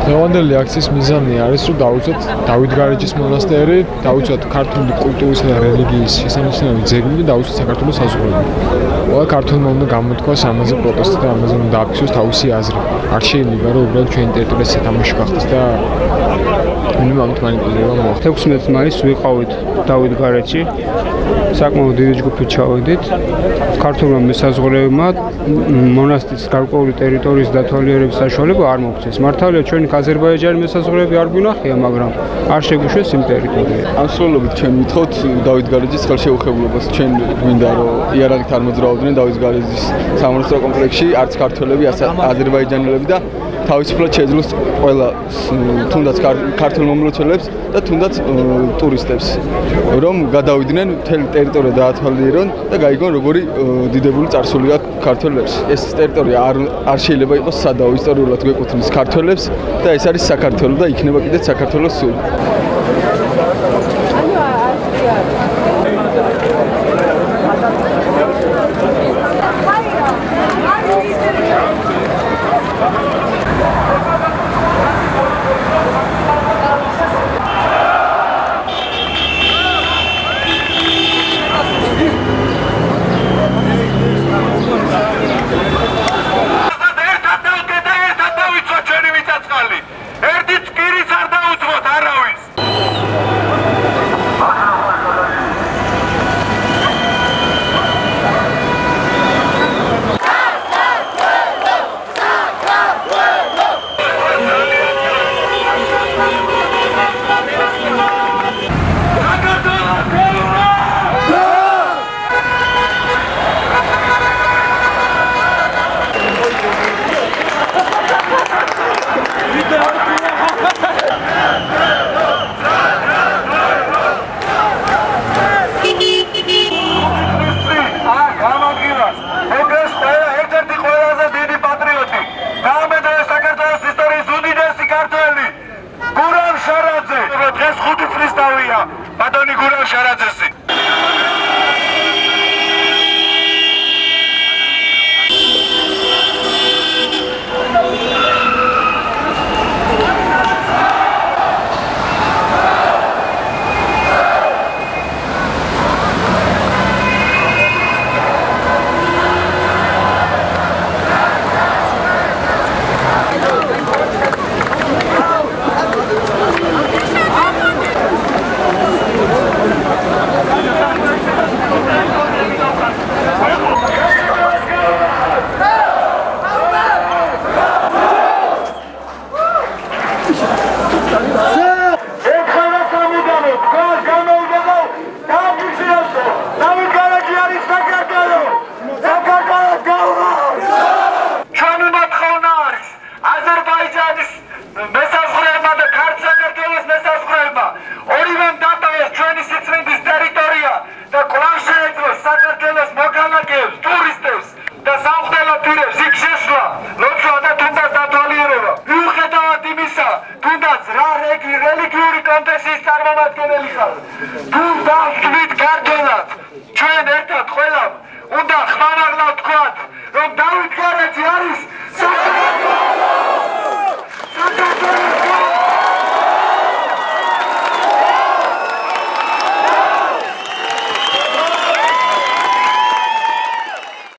დღევანდელი აქციის მიზანი არის, რომ დაუწოთ დავითგარეჯის მონასტერი, დაუწოთ ქართული კულტურისა და რელიგიის შესანიშნავი ძეგლი და დაუწოთ საქართველოს საზღვრები. ყველა ქართველმა უნდა გამოთქვას ამაზე პროტესტი და ამაზე უნდა დააფიქსოს თავისი აზრი. არ შეიძლება რომ უბრალოდ ჩვენი ტერიტორია სათამაშო გახდეს და ამით მანიპულირება მოხდეს. 16 მაისს ვიყავით დავითგარეჯში. საკმაოდ დიდი ჯგუფით ჩავედით. ქართულმა მესაზღვრეებმა მონასტრის გარკვეული ტერიტორიის დათვალიერების საშუალება არ მოგცეს. მართალია ჩვენი აზერბაიჯანი მესაზღვრეები არ გვინახია, მაგრამ არ შეგვიშვეს იმ ტერიტორია. Absolut, ჩვენ ვითხოვთ დავითგარეჯის ხელშეუხებლობას. ჩვენ გვინდა რომ იარაღით არ მოძრაობდნენ დავითგარეჯის სამონასტრო კომპლექსში, არც ქართველები, აზერბაიჯანელები და თავისუფლად შეძლოს ყველა თუნდაც ქართულ მომლოცველებს და თუნდაც ტურისტებს, რომ გადავიდნენ მთელი ტერიტორია დაათვალიერონ და გაიგონ როგორი დიდებული წარსული აქვს ქართველებს. ეს ტერიტორია არ შეიძლება იყოს სადავო, ისტორიულად გვეკუთვნის ქართველებს და ეს არის საქართველო და იქნება კიდეც საქართველოს სული. Badoni Guram Sharadzesi. Ჩვენ ერთად ყველამ უნდა ხმარაღლა ვთქვათ, რომ დავითგარეჯი არის